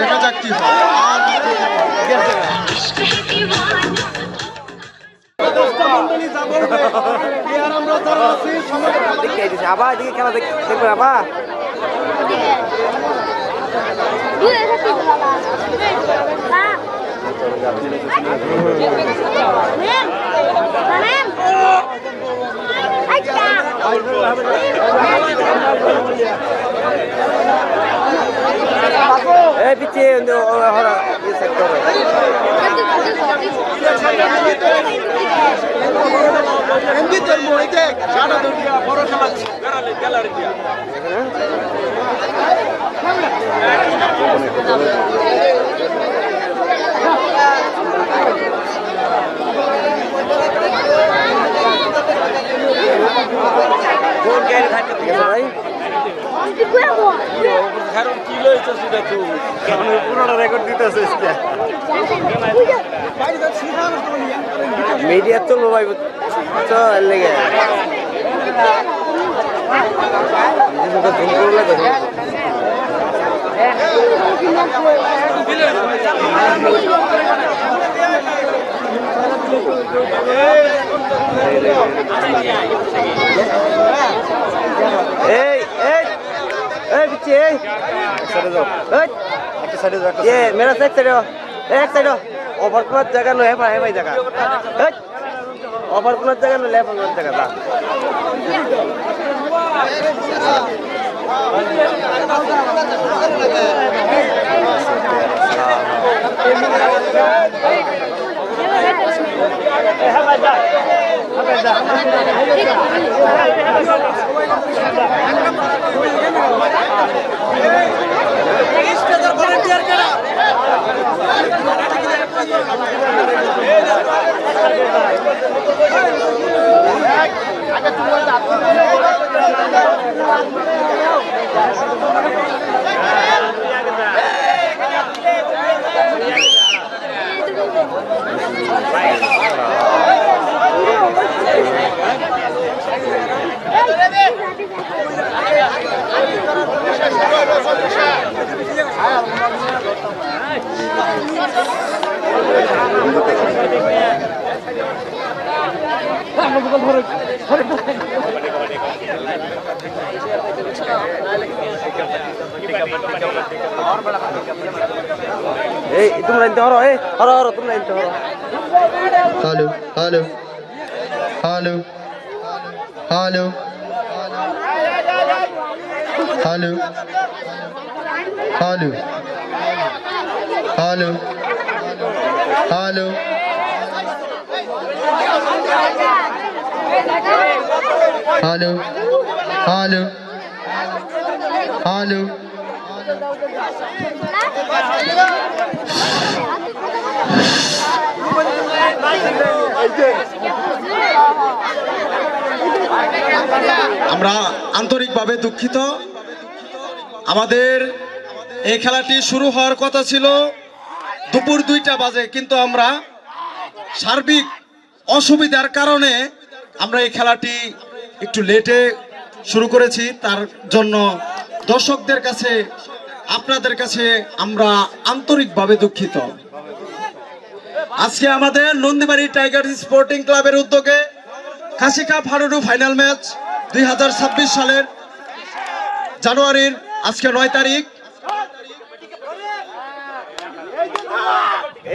দেখা যাক কি হয়। আবার এদিকে খেলা দেখবেন আবার এই পিছিয়ে সেক্টর মিডিয়া চলবো ভাই চল লেগে मेरा एक साइड ओवर प्लस जगह लो है भाई जगह ओवर प्लस जगह लो लेफ्ट प्लस जगह दा तुम लाइन हो रे हरो तुम लाइन हो hello hello hello hello hello hello hello hello hello hello hello আমরা আন্তরিকভাবে দুঃখিত। আমাদের এই খেলাটি শুরু হওয়ার কথা ছিল দুপুর 2টা বাজে, কিন্তু আমরা সার্বিক অসুবিধার কারণে আমরা এই খেলাটি একটু লেটে শুরু করেছি। তার জন্য দর্শকদের কাছে, আপনাদের কাছে আমরা আন্তরিকভাবে দুঃখিত। আজকে আমাদের নন্দীবাড়ি টাইগার স্পোর্টিং ক্লাবের উদ্যোগে খাসি কাপ হাডুডু ফাইনাল ম্যাচ 2026 সালের জানুয়ারির আজকে 9 তারিখ।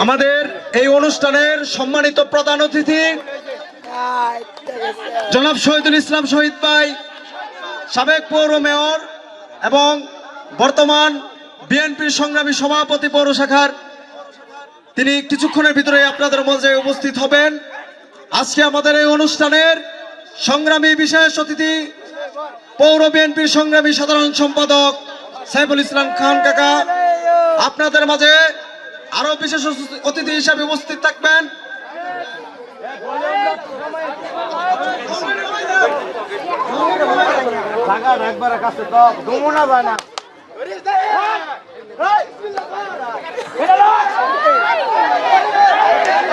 আমাদের এই অনুষ্ঠানের সম্মানিত প্রধান অতিথি জনাব শহীদুল ইসলাম শহীদ ভাই, সাবেক পৌর মেয়র এবং বর্তমান বিএনপির সংগ্রামী সভাপতি পৌর শাখার, তিনি কিছুক্ষণের ভিতরে আপনাদের মাঝে উপস্থিত হবেন। আজকে আমাদের এই অনুষ্ঠানের সংগ্রামী বিশেষ অতিথি পৌর বিএনপির সংগ্রামী সাধারণ সম্পাদক সাইফুল ইসলাম খান কাকা আপনাদের মাঝে আরো বিশেষ অতিথি হিসাবে উপস্থিত থাকবেন।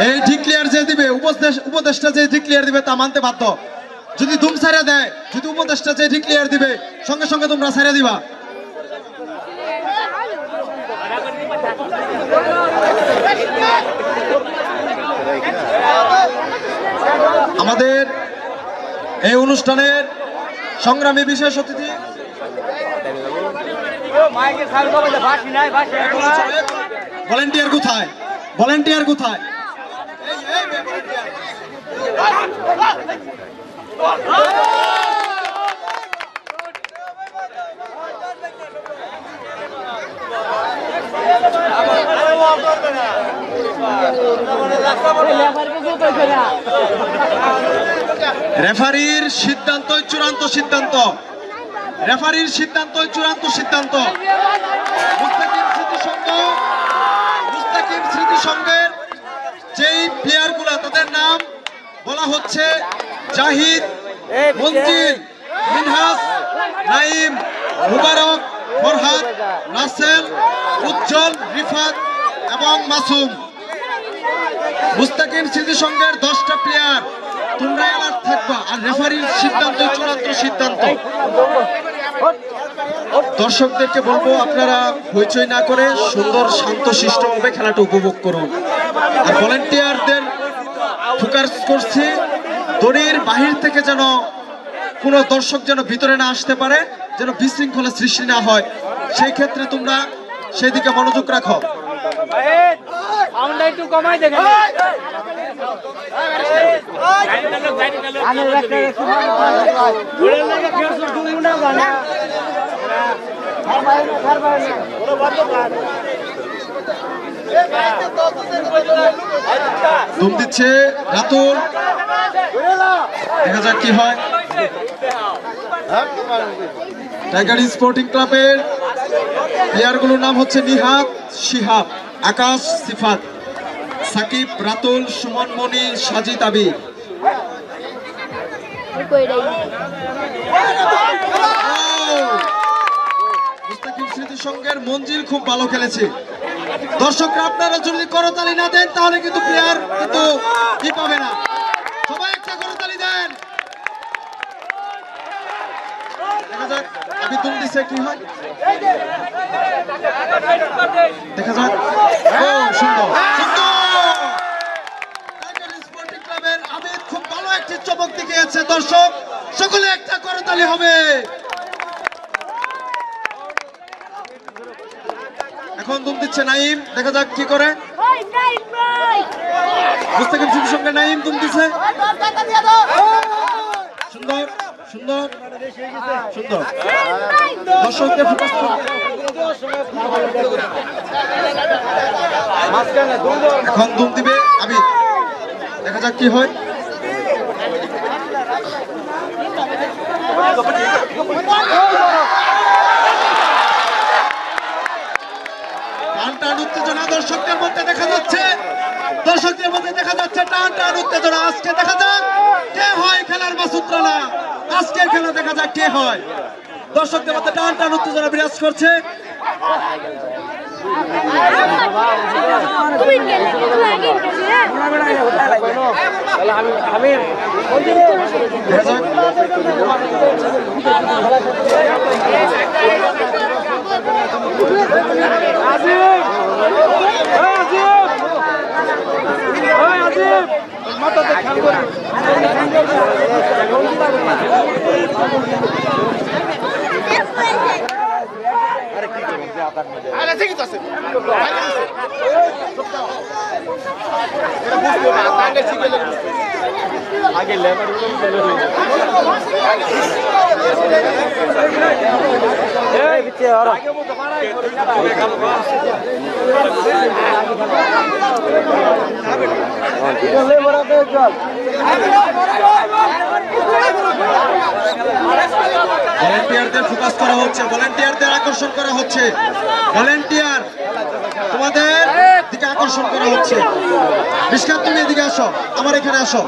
এই ডিক্লেয়ার যে দিবে, উপদেষ্টা যে ডিক্লেয়ার দিবে তা মানতে বাধ্য। যদি দুম ছাড়া দেয়, যদি উপদেষ্টা যে ডিক্লেয়ার দিবে সঙ্গে সঙ্গে তোমরা ছাড়া দিবা। আমাদের এই অনুষ্ঠানের সংগ্রামী বিশেষ অতিথি ভলেন্টিয়ার কোথায়? ভলেন্টিয়ার কোথায়? রেফারির সিদ্ধান্তই চূড়ান্ত সিদ্ধান্ত। রেফারির সিদ্ধান্তই চূড়ান্ত সিদ্ধান্ত। মুস্তাকিম স্মৃতি সংঘের যেই প্লেয়ারগুলা তাদের নাম বলা হচ্ছে জাহিদ, মঞ্জিল, মিনহাস, নাইম, মুবারক, ফরহাদ, রাসেল, উজ্জ্বল, রিফাত এবং মাসুম। মুস্তাকিম স্মৃতি সংঘের 10টা প্লেয়ার, তোমরা অ্যালার্ট থাকবা। আর রেফারির সিদ্ধান্ত চূড়ান্ত সিদ্ধান্ত। দর্শকদেরকে বলবো আপনারা হইচই না করে সুন্দর শান্ত শিষ্টভাবে খেলাটা উপভোগ করুন। আর ভলেন্টিয়ারদের ফোকাস করছি দড়ির বাহির থেকে যেন কোনো দর্শক যেন ভিতরে না আসতে পারে, যেন বিশৃঙ্খলা সৃষ্টি না হয়, সেই ক্ষেত্রে তোমরা সেদিকে মনোযোগ রাখো। ধুম দিচ্ছে রাতুল, দেখা যাক কি হয়। টাইগার স্পোর্টিং ক্লাবের প্লেয়ারগুলোর নাম হচ্ছে নিহাত, শিহাব, আকাশ, সিফাত, সাকিব, রাতুল, সুমন, মনি, সাজিদ, আবি। মুস্তাকিম স্মৃতি সংঘের মঞ্জিল খুব ভালো খেলেছে। দর্শকরা আপনারা যদি করতালি না দেন তাহলে কিন্তু প্লেয়ার কিন্তু কি পাবে না। সবাই একটা করতালি দেন। দেখা যাক আবি তুম দিছে কি হয়, দেখা যাক। ও সুন্দর সুন্দর, টাইগার স্পোর্টিং ক্লাবের আবিদ খুব ভালো একটি চমক দেখিয়েছে। দর্শক সকলে একটা করতালি হবে। এখন দুম দিচ্ছে নাইম, দেখা যাক কি করে। মুস্তাকিম স্মৃতির সঙ্গে নাইম দুম দিচ্ছে। সুন্দর সুন্দর সুন্দর। দর্শকদের ফোকাস করুন। এখন দুম দিবে আবিদ, দেখা যাক কি হয়। টান টান উত্তেজনা দর্শকদের মধ্যে দেখা যাচ্ছে। দর্শকদের মধ্যে দেখা যাচ্ছে টান টান উত্তেজনা। আজকে দেখা যাক কে হয় খেলার মাসুদ রানা। আজকের খেলা দেখা যাক কে হয়। দর্শকদের মধ্যে টান টান উত্তেজনা বিরাজ করছে। ভলেন্টিয়ারদের ফোকাস করা হচ্ছে, ভলেন্টিয়ারদের আকর্ষণ করা হচ্ছে। ভলেন্টিয়ার তোমাদের দিকে আকর্ষণ করা হচ্ছে। মিশকাত তুমি এদিকে আসো, আমার এখানে আসো।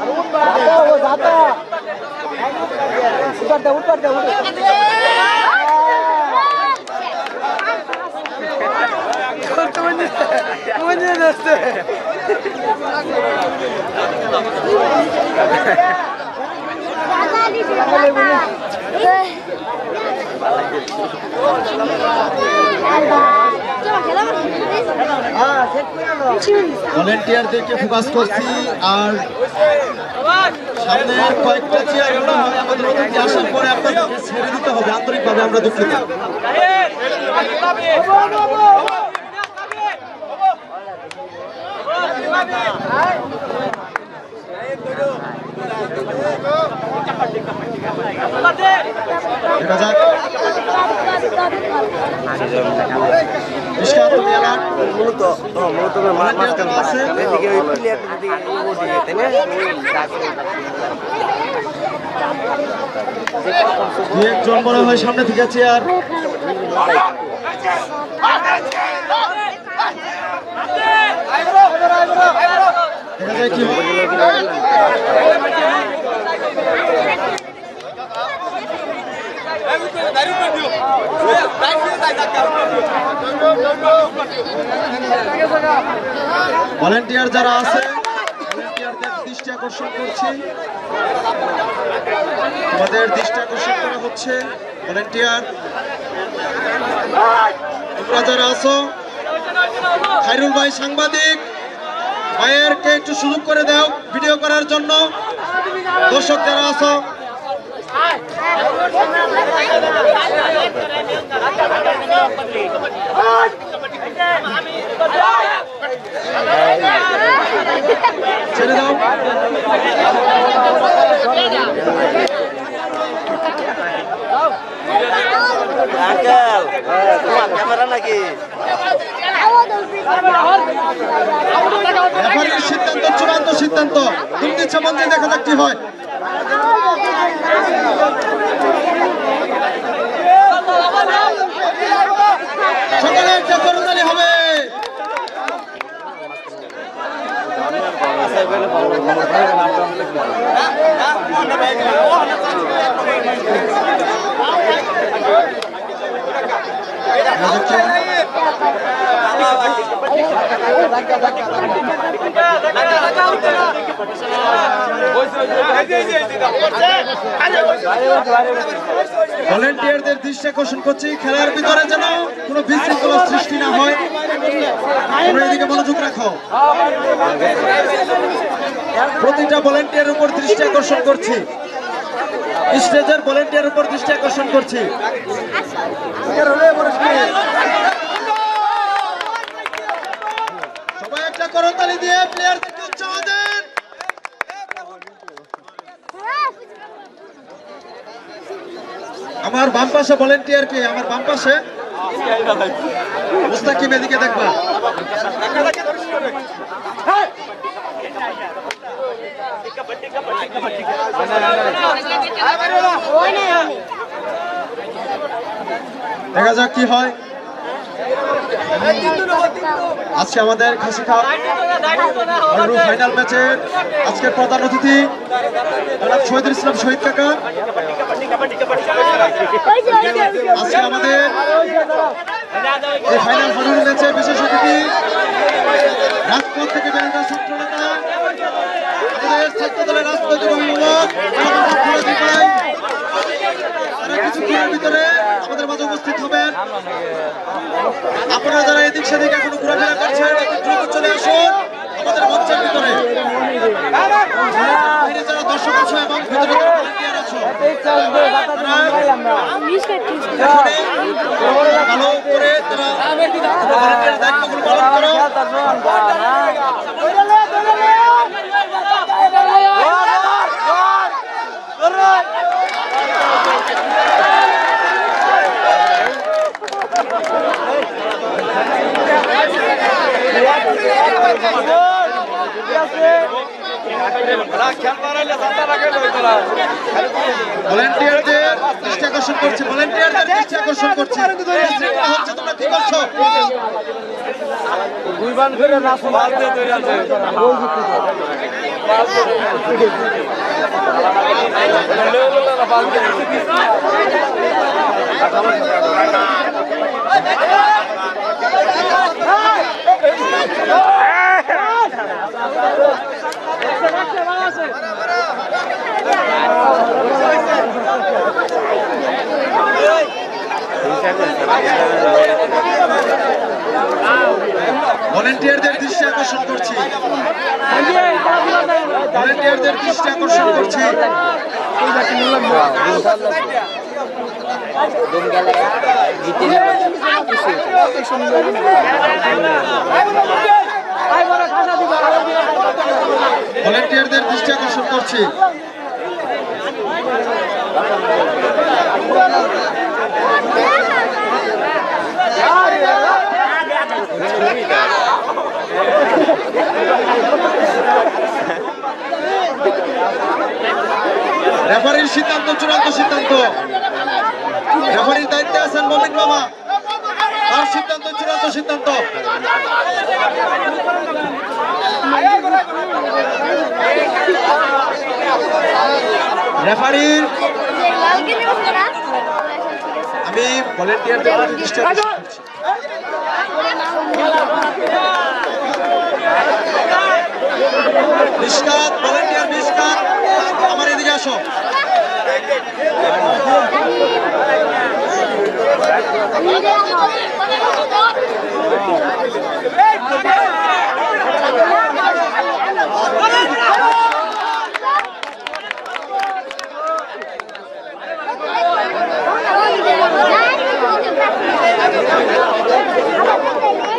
খেলা ভলেন্টিয়ারদেরকে ফোকাস করছি আর সামনের কয়েকটা চেয়ার মনে হয় আমাদের অতিথি আসার পরে আপনাদেরকে ছেড়ে দিতে হবে। আন্তরিকভাবে আমরা দুঃখিত। দেখা যাক ইশকাত মিয়ালা মূলত মাঝখানে আছে। এদিকে ওই প্লেয়ার দিকে তাই না দু একজন মনে হয় সামনে থেকে চেয়ার দেখা যায় কি হয়। ভলেন্টিয়ার যারা আছে ভলেন্টিয়ারদের দৃষ্টি আকর্ষণ করছি, আমাদের দৃষ্টি আকর্ষণ করা হচ্ছে। ভলেন্টিয়ার তোমরা যারা আছো, খায়রুল ভাই সাংবাদিক ভাইয়েরকে একটু সুযোগ করে দাও ভিডিও করার জন্য। দর্শক যারা আছো ছেড়ে দাও। আঙ্কেল তোমার ক্যামেরা নাকি রেফারির সিদ্ধান্ত চূড়ান্ত সিদ্ধান্ত। তুমি দিচ্ছে মন্ত্রী, দেখা যাক কি হয়। সকালে একটা করতালি হবে। ভলেন্টিয়ারদের দৃষ্টি আকর্ষণ করছি, খেলার ভিতরে যেন কোনো বিশৃঙ্খলা সৃষ্টি না হয়। তোমরা এদিকে মনোযোগ রাখো। প্রতিটা ভলেন্টিয়ারের উপর দৃষ্টি আকর্ষণ করছি, স্টেজের ভলেন্টিয়ারের উপর দৃষ্টি আকর্ষণ করছি। সবাই একটা করতালি দিয়ে প্লেয়ারদেরকে উৎসাহ দেন। আমার বাম পাশে ভলেন্টিয়ার কে? আমার বাম পাশে মুস্তাকিম, এদিকে দেখবা। দেখা যাক কি হয়। আজকে আমাদের খাসিখা ফাইনাল ম্যাচের আজকের প্রধান অতিথি জনাব শহীদুল ইসলাম শহীদ কাকা। আজকে আমাদের এই ফাইনাল ম্যাচের বিশেষ অতিথি রাজপথ থেকে বেরোনো ছাত্র নেতা, আমাদের ছাত্র দলের রাজনৈতিক অভিভাবক তারা কিছুক্ষণের ভিতরে আমাদের মাঝে উপস্থিত হবেন। আপনারা যারা এদিক সেদিক এখনো ঘোরাফেরা করছেন, দ্রুত চলে আসুন আমাদের মঞ্চের ভিতরে। বাইরে যারা দর্শক আছো এবং ভিতরে যারা volunteer আছো, ভালো করে তারা volunteer দায়িত্বগুলো পালন করো। ভলেন্টিয়ারদের দৃষ্টি আকর্ষণ করছে, ভলেন্টিয়ারদের দৃষ্টি আকর্ষণ করছে। হচ্ছে তোমরা কি করছো? ভলেন্টিয়ারদের দৃষ্টি আকর্ষণ করছি, ভলেন্টিয়ারদের দৃষ্টি আকর্ষণ করছি। ভলেন্টিয়ারদের দৃষ্টি আকর্ষণ করছি। রেফারির সিদ্ধান্ত চূড়ান্ত সিদ্ধান্ত। রেফারির দায়িত্বে আছেন মমিন মামা, তার সিদ্ধান্ত চূড়ান্ত সিদ্ধান্ত। রেফারির আমি ভলেন্টিয়ারদের প্রতি দৃষ্টি আকর্ষণ করছি। মিশকাত, ভলেন্টিয়ার মিশকাত, আমার এদিকে আসো।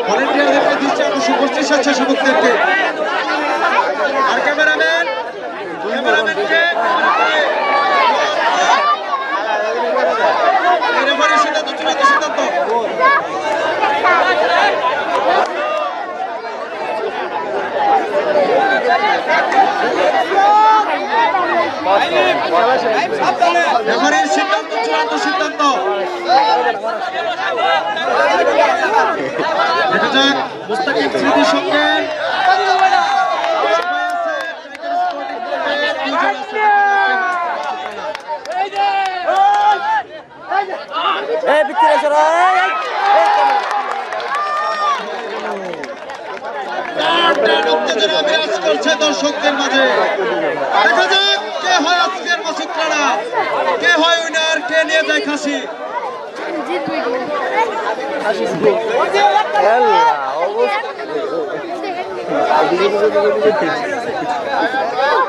ভলেন্টিয়ারদেরকে দৃষ্টি আকর্ষণ করছি, স্বেচ্ছাসেবকদেরকে। আর ক্যামেরাম্যান, ক্যামেরাম্যানকে রেফারির সিদ্ধান্ত চূড়ান্ত সিদ্ধান্ত। রেফারির সিদ্ধান্ত চূড়ান্ত সিদ্ধান্ত। দেখা যাক মুস্তাকিম স্মৃতির সঙ্গে উত্তেজনা বিরাজ করছে দর্শকদের মাঝে। দেখা যাক কে হয় আজকের মাসুদরা, কে হয় উইনার, কে নিয়ে যায় খাসি।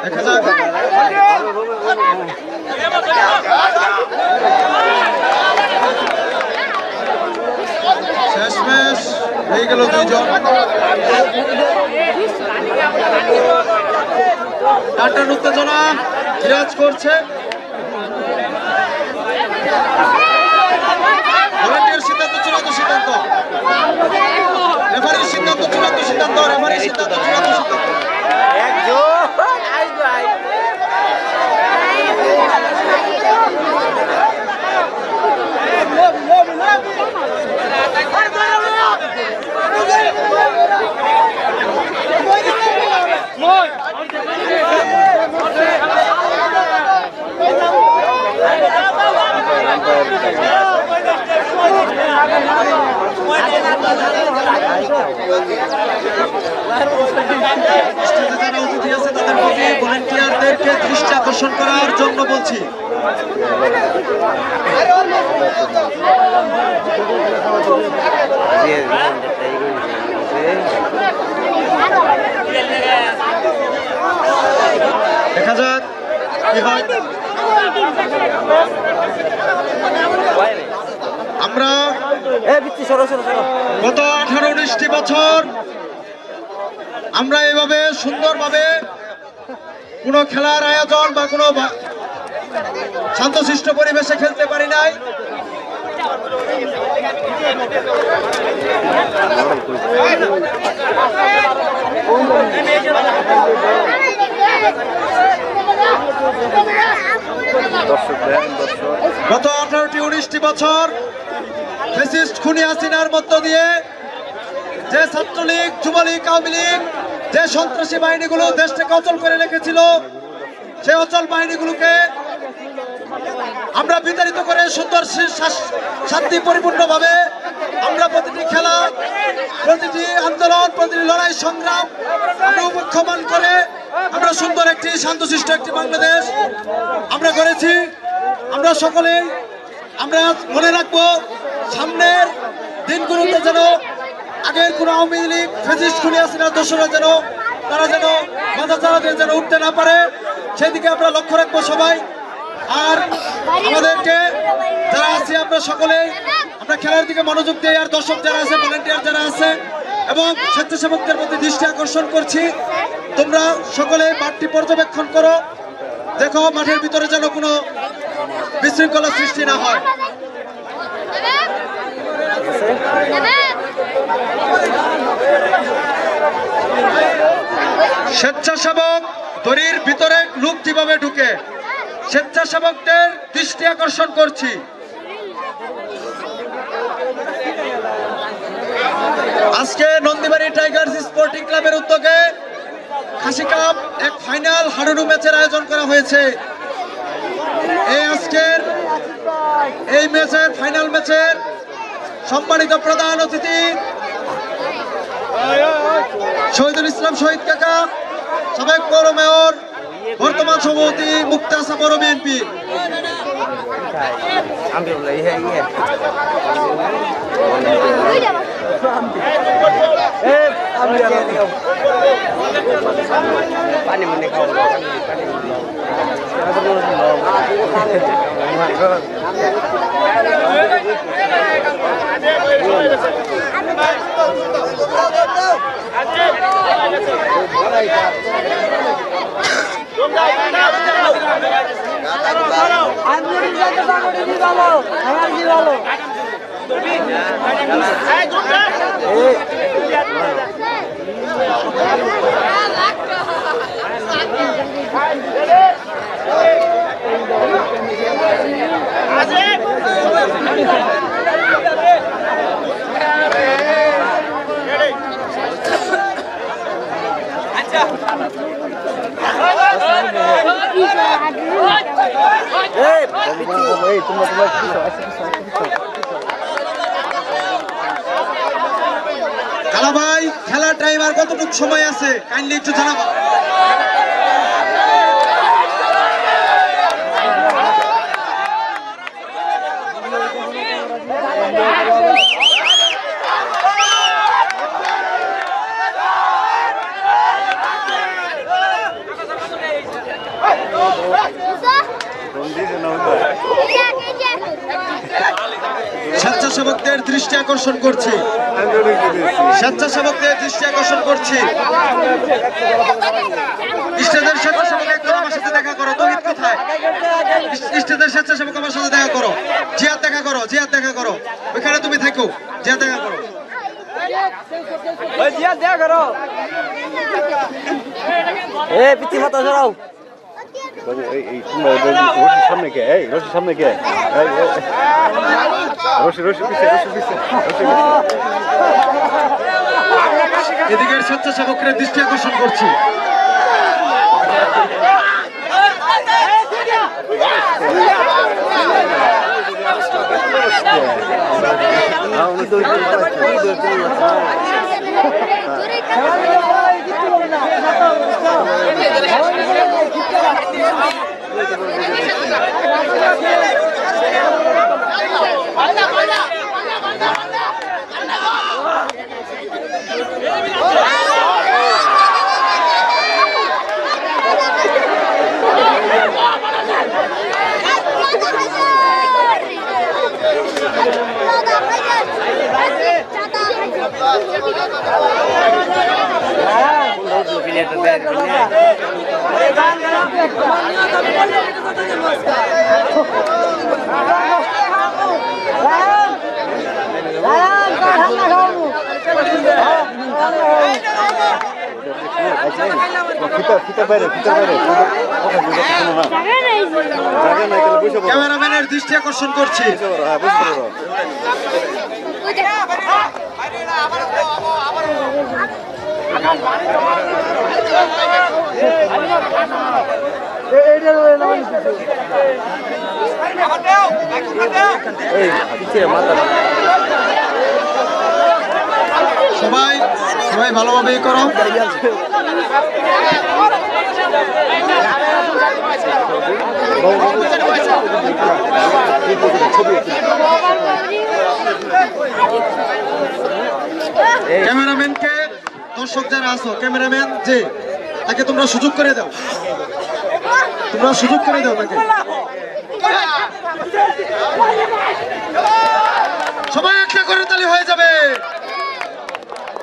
দেখা যাক শেষ ম্যাচ হয়ে গেল 2 জন। টাটার উত্তেজনা বিরাজ করছে। ভলেন্টিয়ার সিদ্ধান্ত চূড়ান্ত সিদ্ধান্ত। রেফারির সিদ্ধান্ত চূড়ান্ত সিদ্ধান্ত। রেফারির সিদ্ধান্ত চূড়ান্ত সিদ্ধান্ত। যারা অতিথি আছে তাদের প্রতি ভলেন্টিয়ারদেরকে দৃষ্টি আকর্ষণ করার জন্য বলছি। দেখা যাক কি হয়। আমরা গত 18-19টি বছর আমরা এভাবে সুন্দরভাবে কোনো খেলার আয়োজন বা কোনো শান্তশিষ্ট পরিবেশে খেলতে পারি নাই। গত 18-19টি বছর ফ্যাসিস্ট খুনি হাসিনার মধ্য দিয়ে যে ছাত্রলীগ, যুবলীগ, আওয়ামী লীগ, যে সন্ত্রাসী বাহিনীগুলো দেশ থেকে অচল করে রেখেছিল, সেই অচল বাহিনীগুলোকে আমরা বিতাড়িত করে সুন্দর শান্তি পরিপূর্ণভাবে আমরা প্রতিটি খেলা, প্রতিটি আন্দোলন, প্রতিটি লড়াই সংগ্রাম আমরা উপেক্ষমান করে আমরা সুন্দর একটি শান্তশিষ্ট একটি বাংলাদেশ আমরা করেছি। আমরা সকলেই আমরা মনে রাখবো সামনের দিনগুলোতে যেন আগের কোন আওয়ামী লীগ ফেসিস্ট খুলে আসিনা দোষরা যেন তারা যেন মাথা চাড়া দিয়ে যেন উঠতে না পারে, সেদিকে আমরা লক্ষ্য রাখবো সবাই। আর আমাদেরকে যারা আছে আমরা সকলে আমরা খেলার দিকে মনোযোগ দিই। আর দর্শক যারা আছে, ভলেন্টিয়ার যারা আছে এবং স্বেচ্ছাসেবকদের প্রতি দৃষ্টি আকর্ষণ করছি, তোমরা সকলে মাঠটি পর্যবেক্ষণ করো, দেখো মাঠের ভিতরে যেন কোনো বিশৃঙ্খলা সৃষ্টি না হয়। স্বেচ্ছাসেবক দড়ির ভিতরে লোক কিভাবে ঢুকে, স্বেচ্ছাসেবকদের দৃষ্টি আকর্ষণ করছি। আজকে নন্দীবাড়ি টাইগার্স স্পোর্টিং ক্লাবের উদ্যোগে খাসি কাপ এক ফাইনাল হাডুডু ম্যাচের আয়োজন করা হয়েছে। এই ম্যাচের ফাইনাল ম্যাচের সম্মানিত প্রধান অতিথি শহীদুল ইসলাম শহীদ কাকা, সাবেক পৌর মেয়র, বর্তমান সভাপতি মুক্তাসা পৌর বিএনপি। পানি মনে খাও কালা ভাই, খেলার টাইম আর কতটুকু সময় আছে কাইন্ডলি একটু জানাবো। স্বেচ্ছাসেবকদের দৃষ্টি আকর্ষণ করছি, স্বেচ্ছাসেবকদের দৃষ্টি আকর্ষণ করছি। স্টেজের স্বেচ্ছাসেবক একদম আমার সাথে দেখা করো। তহিদ কোথায়? স্টেজের স্বেচ্ছাসেবক আমার সাথে দেখা করো। জিয়াদ দেখা করো, জিয়াদ দেখা করো, ওইখানে তুমি থাকো, জিয়াদ দেখা করো। পিছি মাথা সরাও। সামনে কে? এই রশির সামনে কে? রশি পিছে, রশি পিছে। এদিকে স্বেচ্ছাসেবকদের দৃষ্টি আকর্ষণ করছি। ক্যামেরাম্যানের দৃষ্টি আকর্ষণ করছি। সবাই সবাই ভালোভাবে করো। ক্যামেরাম্যানকে, দর্শক যারা আছো, ক্যামেরাম্যান যে তাকে তোমরা সুযোগ করে দাও, তোমরা সুযোগ করে দাও তাকে। সবাই একটা করে তালি হয়ে যাবে।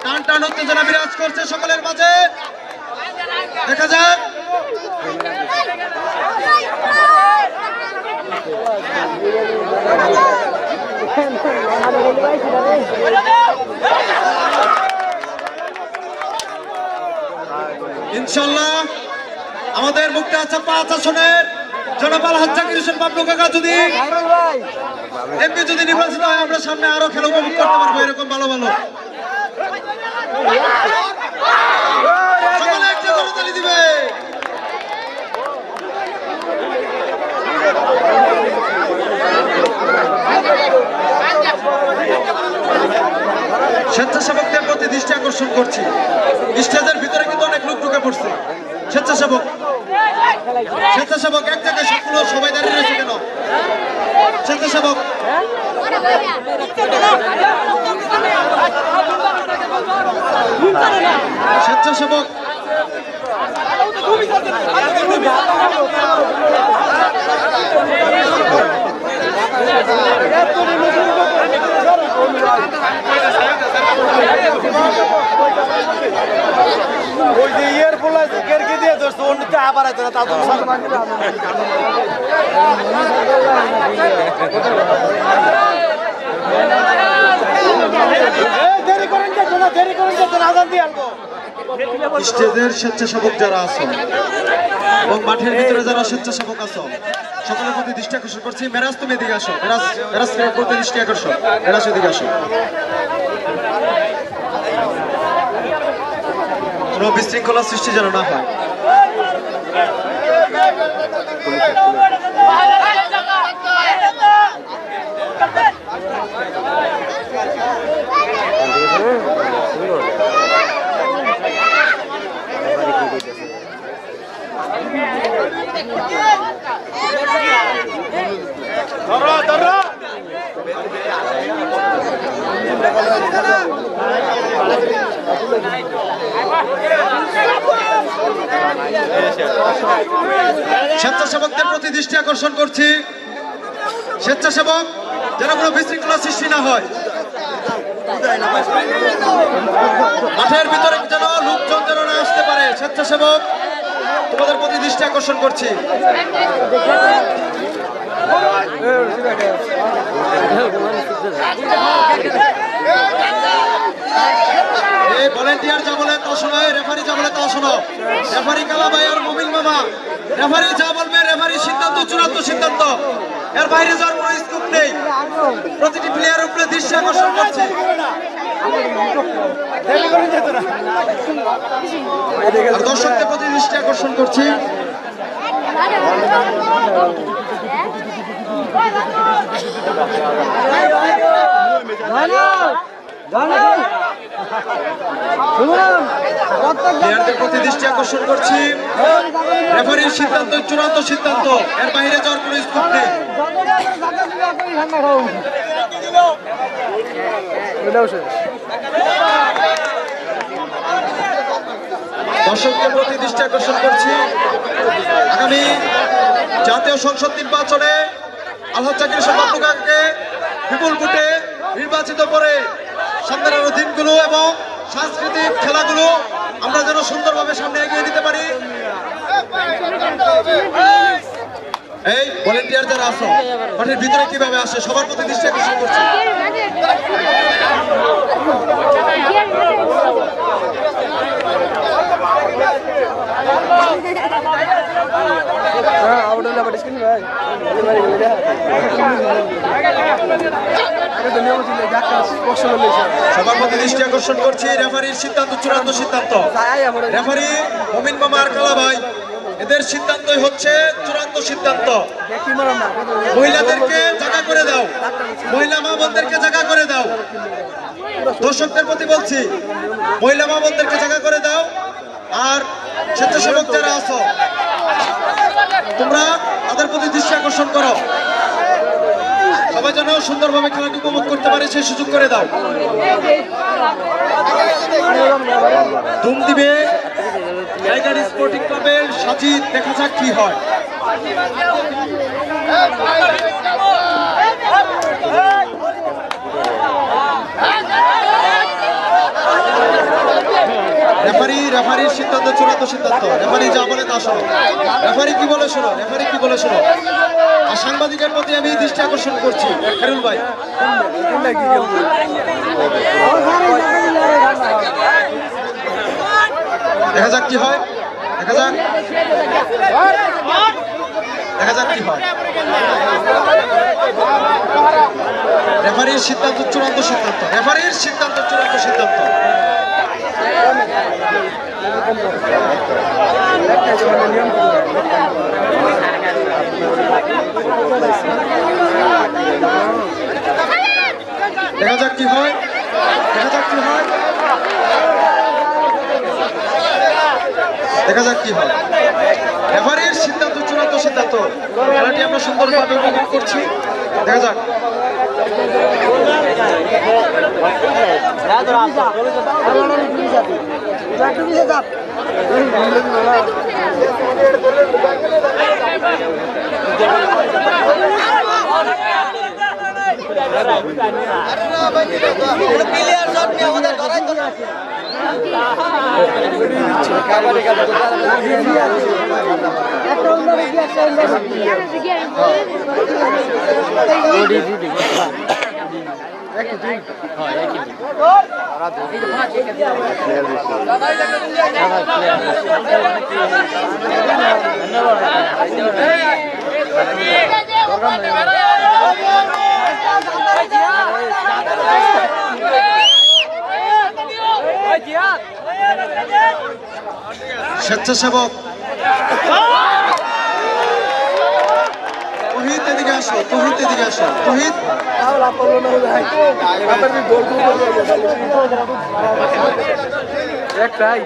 টান টান উত্তেজনা বিরাজ করছে সকলের মাঝে, দেখা যাক। ইনশাল্লাহ আমাদের মুক্তি আছে 5 আসনের জনাব আলহাজ জাকির হোসেন বাবলু কাকা যদি এমপি যদি নির্বাচিত হয়, আমরা সামনে আরো খেলা উপভোগ করতে পারবো এরকম ভালো ভালো। সকলে একটা করে তালি দিবে। স্বেচ্ছাসেবকদের প্রতি দৃষ্টি আকর্ষণ করছি, স্টেজের ভিতরে কিন্তু অনেক লোক ঢুকে পড়ছে। স্বেচ্ছাসেবক স্বেচ্ছাসেবক এক জায়গায় সবগুলো সবাই দাঁড়িয়ে রয়েছে কেন? স্বেচ্ছাসেবক স্বেচ্ছাসেবক ওই যে ইয়ের পোলা কেরকে দিয়ে ধরছে অন্যটা আবার আইতে না তা তো দেরি করেন আজান দিয়ে আনবো। স্টেজের স্বেচ্ছাসেবক যারা আছো এবং মাঠের ভিতরে যারা স্বেচ্ছাসেবক আছো, সকলের প্রতি দৃষ্টি আকর্ষণ করছি। মেরাজ তুমি এদিকে আসো, মেরাজ প্রতি দৃষ্টি আকর্ষণ, মেরাজ এদিকে আসো। কোনো বিশৃঙ্খলা সৃষ্টি যেন না হয়। স্বেচ্ছাসেবকদের প্রতি দৃষ্টি আকর্ষণ করছি। স্বেচ্ছাসেবক যেন কোনো বিশৃঙ্খলা সৃষ্টি না হয়, মাঠের ভিতরে যেন লোকজন যেন না আসতে পারে। স্বেচ্ছাসেবক তোমাদের প্রতি দৃষ্টি আকর্ষণ করছি। এই ভলেন্টিয়ার যা বলে তা শোনো, রেফারি যা বলে তা শোনো। রেফারি কালাবাই আর মুমিন মামা, রেফারি যা বলবে, রেফারি সিদ্ধান্ত চূড়ান্ত সিদ্ধান্ত, এর বাইরে যাওয়ার কোনো স্কোপ নেই। প্রতিটি প্লেয়ারের উপরে দৃষ্টি আকর্ষণ করছে। আর দর্শকদের প্রতি দৃষ্টি আকর্ষণ করছি। প্লেয়ারদের প্রতি দৃষ্টি আকর্ষণ করছি। রেফারির সিদ্ধান্ত চূড়ান্ত সিদ্ধান্ত, এর বাইরে যাওয়ার কোনো স্কোপ নেই। দর্শকদের প্রতি দৃষ্টি আকর্ষণ করছি। আগামী জাতীয় সংসদ নির্বাচনে আলহাজ জাকির হোসেন বাবলু কাকাকে বিপুল ভোটে নির্বাচিত করে সামনের আরো দিনগুলো এবং সাংস্কৃতিক খেলাগুলো আমরা যেন সুন্দরভাবে সামনে এগিয়ে নিতে পারি। এই ভলেন্টিয়ার যারা আছো মাঠের ভিতরে কিভাবে আসে সবার প্রতি দৃষ্টি আকর্ষণ করছি। সবার প্রতি দৃষ্টি আকর্ষণ করছি। রেফারির সিদ্ধান্ত চূড়ান্ত সিদ্ধান্ত। রেফারি মুমিন মামা আর কালা ভাই এদের সিদ্ধান্তই হচ্ছে চূড়ান্ত সিদ্ধান্ত। মহিলাদেরকে জায়গা করে দাও, মহিলা মা বোনদেরকে জায়গা করে দাও। দর্শকদের প্রতি বলছি, মহিলা মা বোনদেরকে জায়গা করে দাও। আর স্বেচ্ছাসেবক যারা আছো তোমরা তাদের প্রতি দৃষ্টি আকর্ষণ করো, সবাই যেন সুন্দরভাবে খেলাটি উপভোগ করতে পারে সেই সুযোগ করে দাও। ধুম দিবে টাইগার স্পোর্টিং ক্লাবের সাজিদ, দেখা যাক কি হয়। রেফারির সিদ্ধান্ত চূড়ান্ত সিদ্ধান্ত। রেফারি যা বলে তা শোনো, রেফারি কি বলে শোনো, রেফারি কি বলে শোনো। আর সাংবাদিকের প্রতি আমি দৃষ্টি আকর্ষণ করছি, খায়রুল ভাই। দেখা যাক কি হয়, দেখা যাক, দেখা যাক কি হয়। রেফারির সিদ্ধান্ত চূড়ান্ত সিদ্ধান্ত, রেফারির সিদ্ধান্ত চূড়ান্ত সিদ্ধান্ত। দেখা যাক কি হয়, দেখা যাক কি হয়, দেখা যাক কি হয়। রেফারির সিদ্ধান্ত চূড়ান্ত সিদ্ধান্ত। খেলাটি আমরা সুন্দরভাবে উপভোগ করছি, দেখা যাক। স্বেচ্ছাসেবক তহিদ, এদিকে আসো, তহিদ এদিকে আসো, তহিদ। একটাই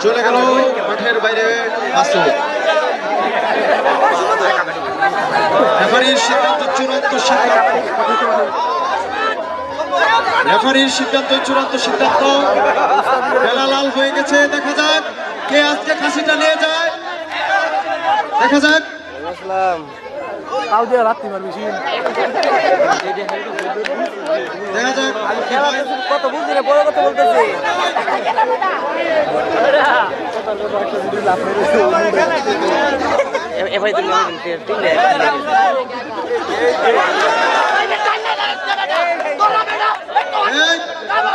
চলে গেল মাঠের বাইরে আসো। রেফারির সিদ্ধান্ত চূড়ান্ত সিদ্ধান্ত, রেফারির সিদ্ধান্ত চূড়ান্ত সিদ্ধান্ত। বেলা লাল হয়ে গেছে, দেখা যাক কে আজকে খাসিটা নিয়ে যায়, দেখা যাক। দেখা যাক কত বুঝি না, বড় কথা বলতেছি।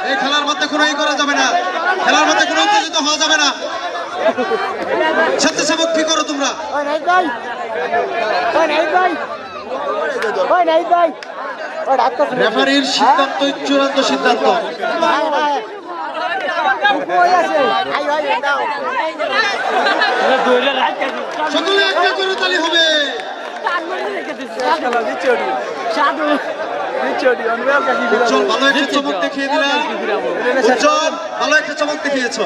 এই খেলার মধ্যে কোনো করা যাবে না, খেলার মধ্যে কোনো উত্তেজিত হওয়া যাবে না। স্বেচ্ছাসেবক কি করো তোমরা? রেফারির সিদ্ধান্ত চূড়ান্ত সিদ্ধান্ত। সকলে একটা করে তালি হবে। উজ্জ্বল ভালো একটা চমক দেখিয়ে দিলাম, উজ্জ্বল ভালো একটা চমক দেখিয়েছ।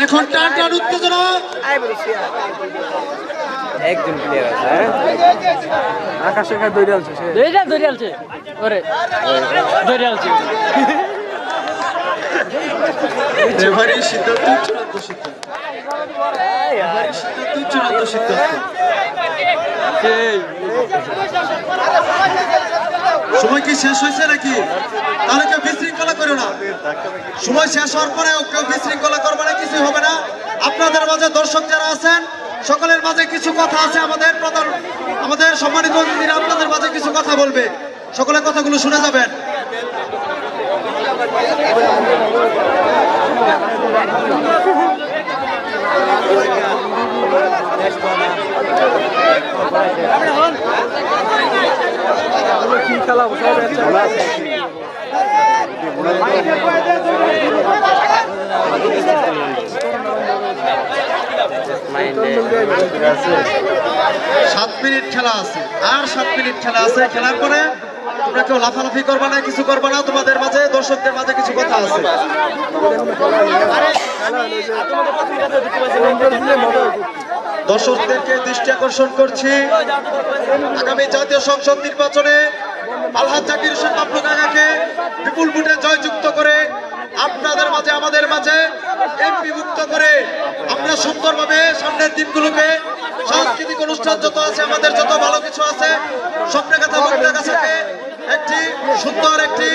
এখন টান টান উত্তেজনা। একজন প্লেয়ার আছে হ্যাঁ আকাশে খায় দৌড়ে আলছে সে দৌড়ে আলছে ওরে দৌড়ে আলছে রেফারি সিদ্ধান্ত চূড়ান্ত সিদ্ধান্ত। রেফারির সিদ্ধান্ত চূড়ান্ত সিদ্ধান্ত। সময় কি শেষ হয়েছে নাকি? তাহলে কেউ বিশৃঙ্খলা করো না। সময় শেষ হওয়ার পরে কেউ বিশৃঙ্খলা করবে না, কিছু হবে না। আপনাদের মাঝে দর্শক যারা আছেন সকলের মাঝে কিছু কথা আছে, আমাদের সম্মানিত অতিথিরা আপনাদের মাঝে কিছু কথা বলবে, সকলের কথাগুলো শুনে যাবেন। কি খেলা সাত মিনিট খেলা আছে, আর 7 মিনিট খেলা আছে। খেলার পরে তোমরা কেউ লাফালাফি করবা না, কিছু করবা না। তোমাদের মাঝে দর্শকদের মাঝে কিছু কথা আছে। দর্শকদেরকে দৃষ্টি আকর্ষণ করছি, আগামী জাতীয় সংসদ নির্বাচনে আলহাজ জাকির হোসেন বাবলু কাকাকে বিপুল ভোটে জয়যুক্ত করে আপনাদের মাঝে আমাদের মাঝে এমপি মুক্ত করে আমরা সুন্দরভাবে সামনের দিনগুলোকে সাংস্কৃতিক অনুষ্ঠান যত আছে, আমাদের যত ভালো কিছু আছে, স্বপ্নগাথা মুক্তাগাছাকে একটি সুন্দর একটি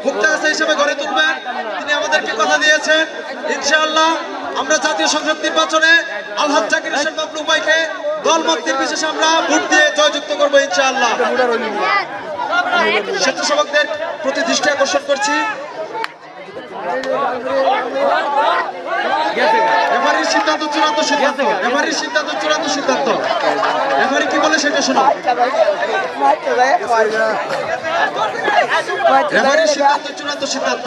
মুক্তাগাছা হিসেবে গড়ে তুলবেন। তিনি আমাদেরকে কথা দিয়েছেন, ইনশাআল্লাহ আমরা জাতীয় সংসদ নির্বাচনে আলহাজ জাকির হোসেন বাবলু ভাইকে দলমত নির্বিশেষে আমরা ভোট দিয়ে জয়যুক্ত করবো ইনশাআল্লাহ। স্বেচ্ছাসেবকদের প্রতি দৃষ্টি আকর্ষণ করছি। রেফারির সিদ্ধান্ত চূড়ান্ত সিদ্ধান্ত। রেফারির সিদ্ধান্ত চূড়ান্ত সিদ্ধান্ত। রেফারি কি বলে সেটা শোনো। রেফারির সিদ্ধান্ত চূড়ান্ত সিদ্ধান্ত।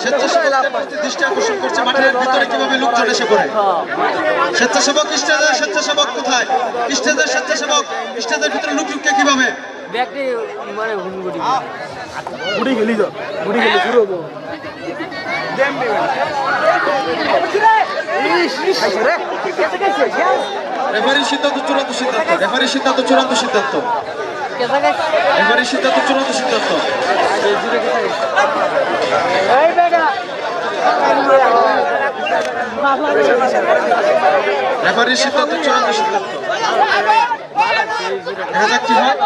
স্বেচ্ছাসেবকদের প্রতি দৃষ্টি আকর্ষণ করছে, মাঠের ভিতরে কিভাবে লোকজন এসে পড়ে। স্বেচ্ছাসেবক স্টেজের স্বেচ্ছাসেবক কোথায়? স্টেজের স্বেচ্ছাসেবক স্টেজের ভিতরে লোক ঢুকতে কিভাবে? বুড়ি গেলি তো বুড়ি গেলি শুরু হবো রেফারির সিদ্ধান্ত চূড়ান্ত সিদ্ধান্ত। রেফারির সিদ্ধান্ত চূড়ান্ত সিদ্ধান্ত। রেফারির সিদ্ধান্ত চূড়ান্ত সিদ্ধান্ত। রেফারির সিদ্ধান্ত চূড়ান্ত সিদ্ধান্ত। দেখা যাক কি হয়।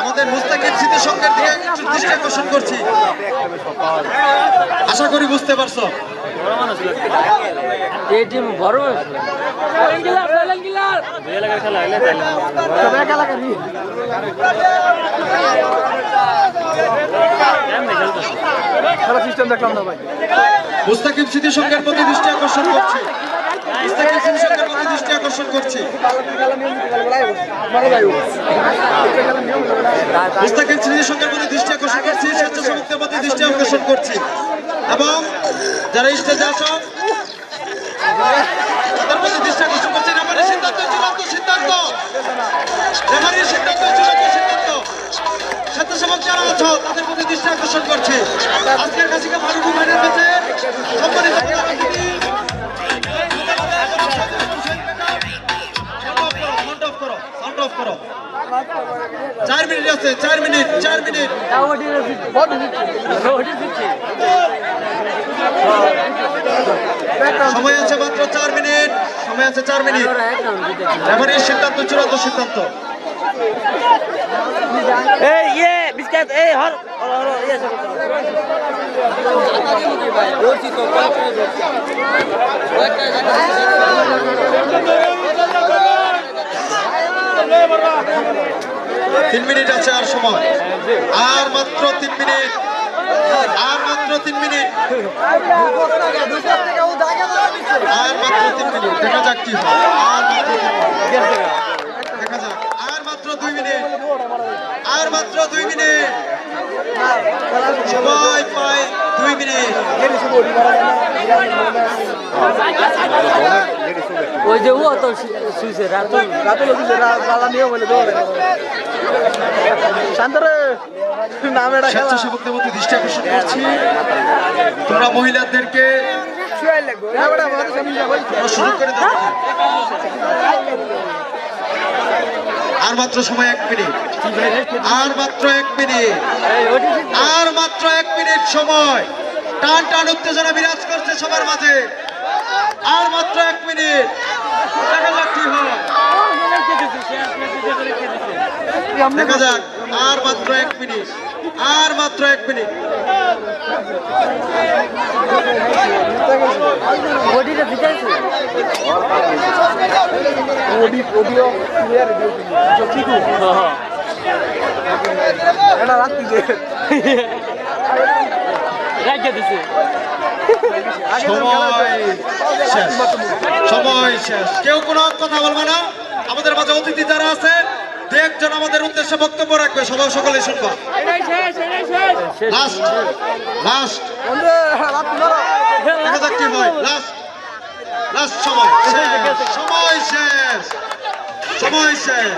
আমাদের মুস্তাকিব স্মৃতি সংঘের দিকে একটু দৃষ্টি আকর্ষণ করছি, আশা করি বুঝতে পারছো। সিস্টেম দেখলাম না ভাই মুস্তাকিব স্মৃতি সংঘের প্রতি দৃষ্টি আকর্ষণ করছি। মুস্তাকিব স্মৃতি সংঘের প্রতি দৃষ্টি আকর্ষণ করছি। মুস্তাকিব স্মৃতি সংঘের প্রতি দৃষ্টি আকর্ষণ করছি। স্বেচ্ছাসেবকদের প্রতি দৃষ্টি আকর্ষণ করছি এবং যারা স্টেজে আসো তাদের প্রতি দৃষ্টি আকর্ষণ করছি। রেফারির সিদ্ধান্ত চূড়ান্ত সিদ্ধান্ত। রেফারির সিদ্ধান্ত চূড়ান্ত সিদ্ধান্ত। স্বেচ্ছাসেবক যারা আছো তাদের প্রতি দৃষ্টি আকর্ষণ করছি। আজকের কাছিকা ফারুকু ভাইয়ের কাছে সম্মানিত সাউন্ড অফ করো। 4 মিনিট আছে, 4 মিনিট। সময় আছে মাত্র 4 মিনিট। সময় আছে 4 মিনিট। রেফারির সিদ্ধান্ত চূড়ান্ত সিদ্ধান্ত। এই ইয়ে বিস্কুট এই হর হর ইয়ে 3 মিনিট আছে আর সময়, আর মাত্র 3 মিনিট। আর মাত্র 3 মিনিট। আর মাত্র 3 মিনিট। দেখা যাক কি হয়। আর মাত্র 3 মিনিট। দেখা যাক। আর মাত্র 2 মিনিট। আর মাত্র 2 মিনিট। সময় পাই 2 মিনিট। ওই যে ও তো শুইছে রাতুল শুইছে লালা নিয়ে বলে দৌড়ে শান্তরে নাম এটা খেলা স্বেচ্ছাসেবকদের প্রতি দৃষ্টি আকর্ষণ করছি, তোমরা মহিলাদেরকে শুয়াই লাগবে এবারে আমাদের সামনে যাব শুরু করে দাও। আর মাত্র সময় 1 মিনিট, আর মাত্র 1 মিনিট, আর মাত্র 1 মিনিট সময়। টান টান উত্তেজনা বিরাজ করছে সবার মাঝে। আর মাত্র 1 মিনিট, দেখা যাক কি হয়, দেখা যাক। আর মাত্র 1 মিনিট, আর মাত্র 1 মিনিট। বডিটা দিতেছে অডিও ক্লিয়ার দিও ঠিক হ্যাঁ এটা রাখতে দে রাখতে দিছে সময় শেষ, সময় শেষ। কেউ কোনো কথা বলবে না। আমাদের মাঝে অতিথি যারা আছে, দু একজন আমাদের উদ্দেশ্যে বক্তব্য রাখবে, সবাই সকলে শুনবা। লাস্ট লাস্ট, দেখা যাক কি হয়। লাস্ট লাস্ট সময় শেষ, সময় শেষ, সময় শেষ।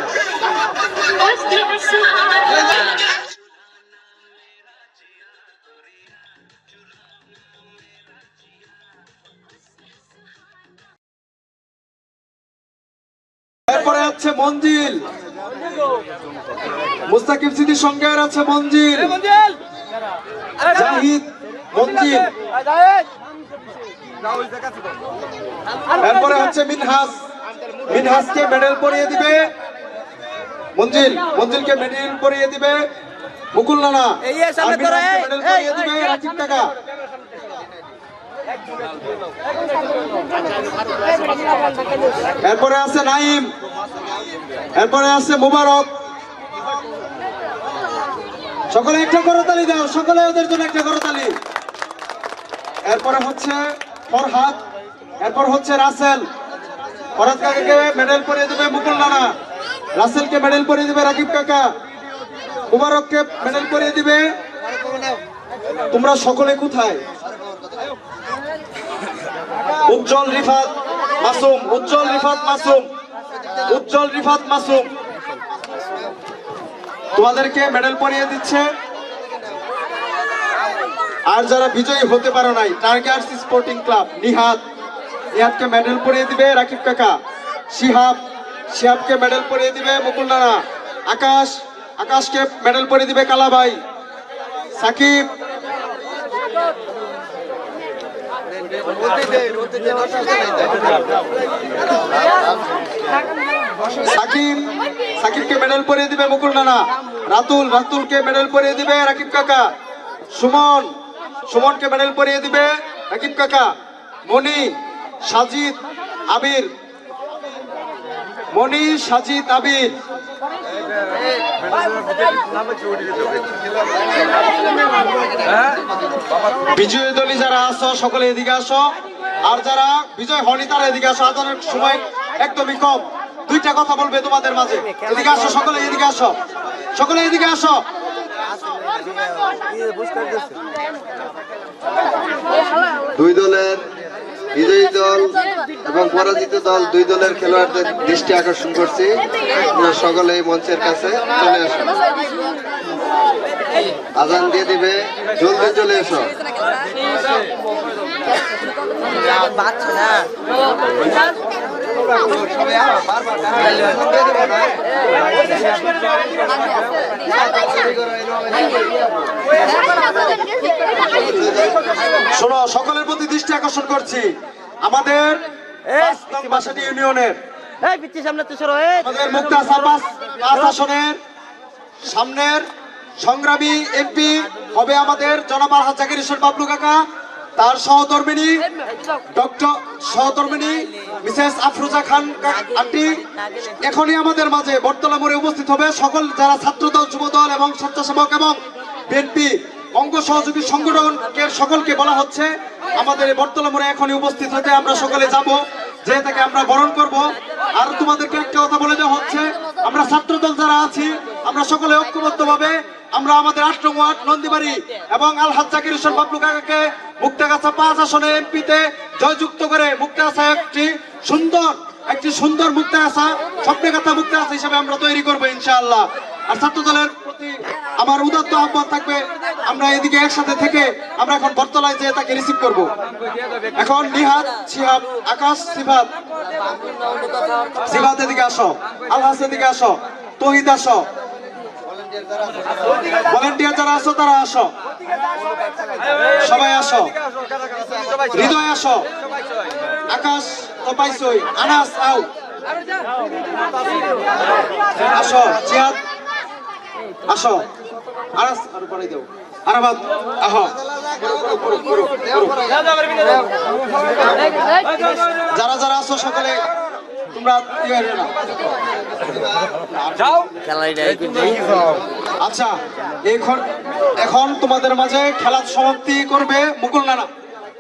এরপরে আছে মঞ্জিল, মুস্তাকিব সিদ্দিক সঙ্গে আর আছে মঞ্জিল, জাহিদ মঞ্জিল। এরপরে হচ্ছে মিনহাস, মিনহাসকে মেডেল পরিয়ে দিবে মঞ্জিল, মঞ্জিলকে মেডেল পরিয়ে দিবে মুকুল নানা, আর মিনহাসকে মেডেল পরিয়ে দিবে রাকিব কাকা। এরপরে আছে নাইম, এরপরে আছে মুবারক। সকলে একটা করতালি দাও, সকলে ওদের জন্য একটা করতালি। এরপরে হচ্ছে ফরহাদ, এরপর হচ্ছে রাসেল। ফরহাদ কাকাকে মেডেল পরিয়ে দিবে মুকুল নানা, রাসেলকে মেডেল পরিয়ে দিবে রাকিব কাকা, মুবারককে মেডেল পরিয়ে দিবে। তোমরা সকলে কোথায়? উজ্জ্বল রিফাত মাসুম, উজ্জ্বল রিফাত মাসুম, উজ্জ্বল রিফাত মাসুম তোমাদেরকে মেডেল পরিয়ে দিচ্ছে। আর যারা বিজয়ী হতে পারো নাই, টার্গার্স স্পোর্টিং ক্লাব নিহাত, নিহাতকে মেডেল পরিয়ে দিবে রাকিব কাকা, শিহাব, শিহাবকে মেডেল পরিয়ে দিবে মুকুল নানা, আকাশ, আকাশকে মেডেল পরিয়ে দিবে কালাবাই, সাকিব, সাকিব, সাকিবকে মেডেল পরিয়ে দিবে মুকুল নানা, রাতুল, রাতুলকে মেডেল পরিয়ে দিবে রাকিব কাকা, সুমন, সুমনকে মেডেল পরিয়ে দিবে রাকিব কাকা, মনি, সাজিদ, আবির, মনি, সাজিদ, আবির। বিজয়ী দলী যারা আছো সকলে এদিকে আসো, আর যারা বিজয় হয়নি তারা এদিকে আসো। আদানের সময় একদমই কম, 2টা কথা বলবে তোমাদের মাঝে। এদিকে আসো সকলে, এদিকে আসো সকলে, এদিকে আসো। দুই দলের বিজয়ী দল এবং পরাজিত দল, দুই দলের খেলোয়াড়দের দৃষ্টি আকর্ষণ করছি, আপনারা সকলে এই মঞ্চের কাছে চলে আসুন। আজান দিয়ে দিবে, জলদি চলে এসো। শোনো, সকলের প্রতি দৃষ্টি আকর্ষণ করছি। আমাদের বাসাটি ইউনিয়নের আমাদের মুক্তাসা 5 আসনের সামনের সংগ্রামী এমপি হবে আমাদের জনাব আলহাজ জাকির হোসেন বাবলু কাকা, তার সহধর্মিনী ডক্টর সহধর্মিনী মিসেস আফরোজা খান আন্টি এখনই আমাদের মাঝে বটতলা মোড়ে উপস্থিত হবে। সকল যারা ছাত্রদল, যুবদল এবং স্বেচ্ছাসেবক এবং বিএনপি অঙ্গ সহযোগী সংগঠনের সকলকে বলা হচ্ছে আমাদের এই বটতলা মোড়ে এখনই উপস্থিত হতে। আমরা সকলে যাব, যে তাকে আমরা বরণ করব। আর তোমাদেরকে একটা কথা বলে দেওয়া হচ্ছে, আমরা ছাত্রদল যারা আছি আমরা সকলে ঐক্যবদ্ধভাবে আমরা আমাদের 8 নং ওয়ার্ড নন্দীবাড়ি এবং আলহাজ জাকির হোসেন বাবলু কাকাকে মুক্তাগাছা 5 আসনে এমপিতে জয়যুক্ত করে মুক্তাগাছা একটি সুন্দর একটি সুন্দর মুক্তা আসা স্বপ্নগাথা মুক্তা আসা হিসাবে আমরা তৈরি করবো ইনশাআল্লাহ। আর ছাত্র দলের প্রতি আমার উদাত্ত আহ্বান থাকবে, আমরা এদিকে একসাথে থেকে আমরা এখন বটতলায় যেয়ে তাকে রিসিভ করব। এখন নিহাত, শিহাব, আকাশ, সিফাত, সিফাত এদিকে আসো, আলহাস এদিকে আসো, তহিদ আসো, ভলেন্টিয়ার যারা আসো তারা আসো, সবাই আসো, হৃদয় আসো, আকাশ তো পাইছই, আনাস আও, আসো, জিহাদ আসো, আনাস আর পরে দেও, আরাবাদ আহো, যারা যারা আসো সকলে তোমরা ইয়ে হইবে না। আচ্ছা, এখন তোমাদের মাঝে খেলার সমাপ্তি করবে মুকুল নানা।